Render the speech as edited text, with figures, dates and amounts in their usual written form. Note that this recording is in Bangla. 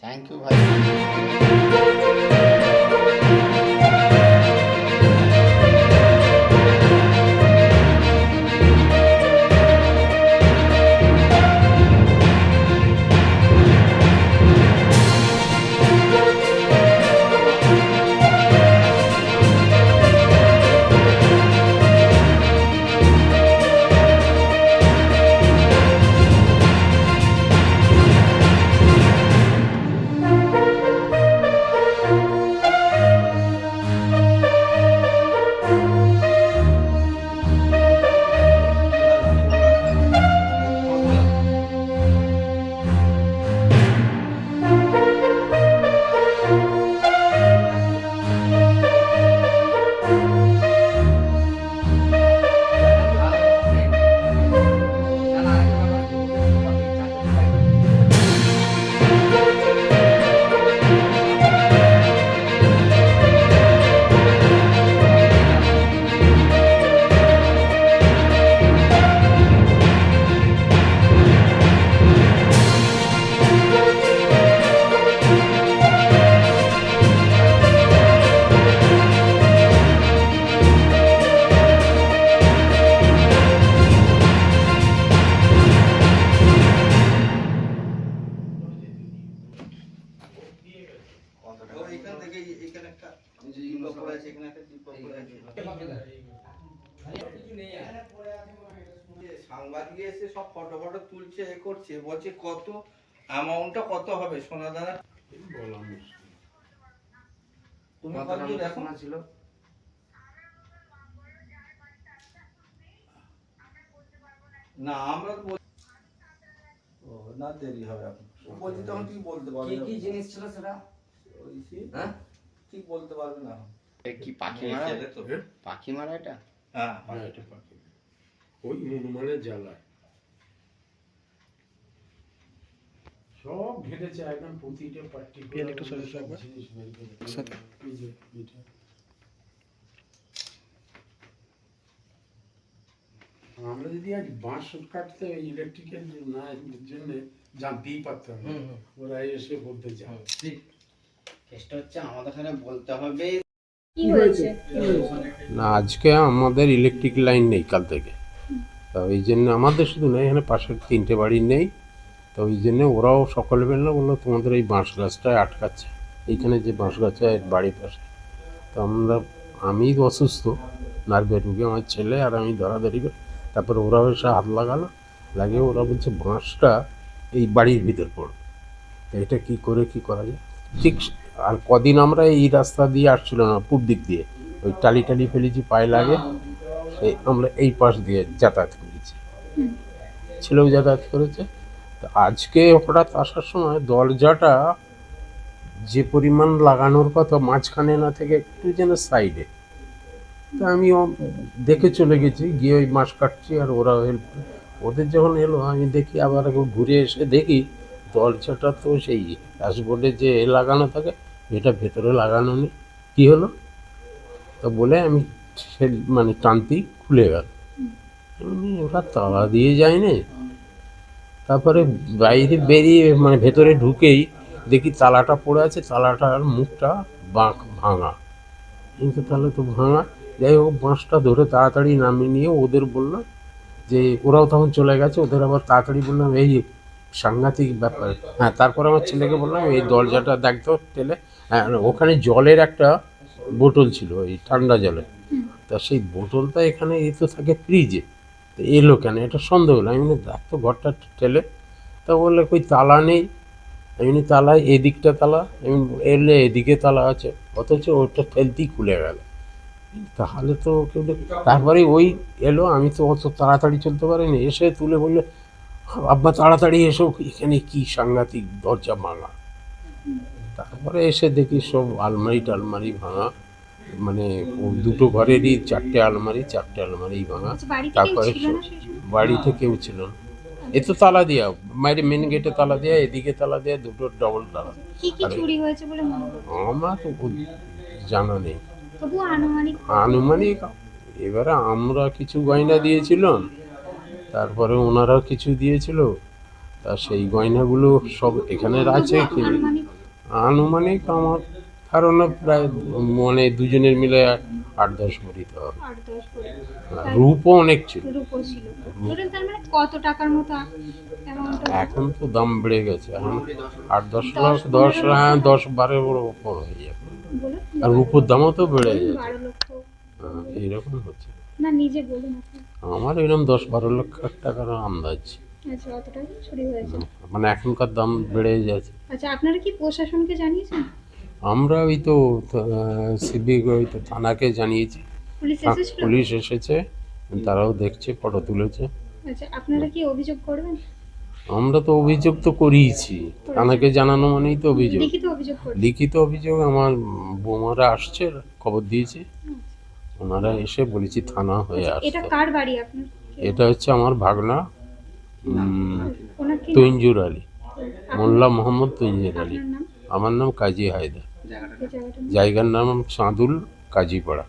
থ্যাংক ইউ ভাই। সাংবাদিক এসে সব ফটো ফটো তুলছে, এ করছে, বলছে কত অ্যামাউন্টটা কত হবে সোনা দানা বলা মুশকিল। তুমি কত দেখো না ছিল না, আমরা ও না দেরি হবে এখন বলছি তখন ঠিক বলতে পারবে কি কি জিনিস ছিল সেটা ওই হ্যাঁ ঠিক বলতে পারবে না। কি পাখি মারা? পাখি মারা এটা? হ্যাঁ এটা পাখি ওই হনুমানের জ্বালায় সব ঘেটেছে একদম প্রতিটা পার্টিকুলার জিনিস বের করে এই যে এটা আমরা যদি আজ বাঁশ কাটতে ইলেকট্রিক্যাল না জন্য জানতেই পারতাম না, ওরা এসে বলতে চায় ঠিক চেষ্টা হচ্ছে আমাদের এখানে বলতে হবে। কি হয়েছে? না আজকে আমাদের ইলেকট্রিক লাইন নেই কাল থেকে, তো এই জন্য আমাদের শুধু নেই, এখানে পাশের 3টে বাড়ি নেই, তো ওই জন্য ওরাও সকালে বেরোলো বললো তোমাদের এই বাঁশ গাছটায় আটকাচ্ছে, এইখানে যে বাঁশ গাছটায় বাড়ির পাশে। তো আমি অসুস্থ, নার্ভে ঢুকে আমার ছেলে আর আমি ধরাধরি করে, তারপরে ওরাও এসে হাত লাগালো, লাগিয়ে ওরা বলছে বাঁশটা এই বাড়ির ভিতর পড়বে, তো এটা কী করা যায়। ঠিক আর কদিন আমরা এই রাস্তা দিয়ে আসছিল না, পূব দিক দিয়ে ওই টালি ফেলেছি পায়ে লাগে, সেই আমরা এই পাশ দিয়ে যাতায়াত করেছি, ছেলেও যাতায়াত করেছে। তো আজকে হঠাৎ আসার সময় দরজাটা যে পরিমাণ লাগানোর কথা মাঝখানে না থেকে একটু যেন সাইডে, তো আমিও দেখে চলে গেছি, গিয়ে ওই মাছ কাটছি আর ওরা হেল্প, ওদের যখন এলো আমি দেখি আবার একবার ঘুরে এসে দেখি দরজাটা তো সেই ড্যাশবোর্ডে যে লাগানো থাকে এটা ভেতরে লাগানো নেই। কী হলো তো বলে আমি মানে টানতেই খুলে গেল, ওরা তালা দিয়ে যায়নি। তারপরে বাইরে বেরিয়ে মানে ভেতরে ঢুকেই দেখি তালাটা পড়ে আছে, তালাটার মুখটা ভাঙা, কিন্তু তাহলে তো ভাঙা। যাই হোক বাঁশটা ধরে তাড়াতাড়ি নামিয়ে নিয়ে ওদের বললো যে, ওরাও তখন চলে গেছে, ওদের আবার তাড়াতাড়ি বললাম এই সাংঘাতিক ব্যাপার। হ্যাঁ তারপর আমার ছেলেকে বললাম এই দরজাটা দেখতো টেলে, হ্যাঁ ওখানে জলের একটা বোতল ছিল, এই ঠান্ডা জলের, তা সেই বোতলটা এখানে এ তো থাকে ফ্রিজে, তো এলো কেন এটা সন্দেহ হলো। আমি দেখতো ঘরটা ঠেলে, তা বললে কই তালা নেই, এমনি তালা এদিকটা তালা, এলে এদিকে তালা আছে, অথচ ওটা ঠেলতেই খুলে গেল। তাহলে তো কেউ, তারপরে ওই এলো, আমি তো অত তাড়াতাড়ি চলতে পারিনি, এসে তুলে বললে আব্বা তাড়াতাড়ি এসো, এখানে কি সাংঘাতিক দরজা ভাঙা। তারপরে এসে দেখি সব আলমারি টালমারি ভাঙা, মানে দুটো ঘরেরই 4টে আলমারি ভাঙা। তারপরে বাড়িতে কেউ ছিল না, এ তো তালা দেওয়া, বাইরে মেন গেটে তালা দেওয়া, এদিকে তালা দেওয়া, দুটো ডবল তালা। আমার তো জানা নেই, আনুমানিক। এবারে আমরা কিছু গয়না দিয়েছিলাম, তারপরে ওনারা কিছু দিয়েছিল, তা সেই গয়নাগুলো সব এখানে আছে। আনুমানিক আমার ধারণা প্রায় মানে দুজনের মিলে 8-10 ভরি তো হবে। 8-10 করে রূপও অনেক ছিল। রূপো ছিল। ধরুন তার মানে কত টাকার মতো অ্যামাউন্ট? এখন তো দাম বেড়ে গেছে, এখন 8-10 লাখ, 10-15 হ্যাঁ 10-12 ওপর হয়ে যাবে। বলুন আর রূপোর দামও তো বেড়ে যাচ্ছে। 12 লক্ষ এইরকম হচ্ছে। না, নিজে বলুন আপনি। আমার এরকম 10-12 লক্ষ টাকার আন্দাজ। আচ্ছা, অতটা চুরি হয়েছে। মানে এখনকার দাম বেড়ে যাচ্ছে। আচ্ছা, আপনারা কি প্রশাসনকে জানিয়েছেন? আমরা ওই তো সিভিক ওই তো থানাকে জানিয়েছি, পুলিশ এসেছিল? পুলিশ এসেছে, তারাও দেখছে, ফটো তুলেছে। আচ্ছা, আপনারা কি অভিযোগ করবেন? আমরা তো অভিযোগ তো করিয়েছি, থানাকে জানানো মানেই তো অভিযোগ। লিখিত অভিযোগ করবেন? লিখিত অভিযোগ আমার বৌমারা আসছে, খবর দিয়েছি, ওনারা এসে বলেছি থানা হয়ে এটা আসছে। কার বাড়ি আপনার? এটা হচ্ছে আমার ভাগনা ওনার কি নাম? তৈঞ্জুর আলী, মোল্লা মোহাম্মদ তৈঞ্জুর আলী। আপনার নাম? আমার নাম কাজী হায়দার, জায়গাটা এই জায়গাটার নাম? জায়গার নাম চাঁদুল কাজীপাড়া।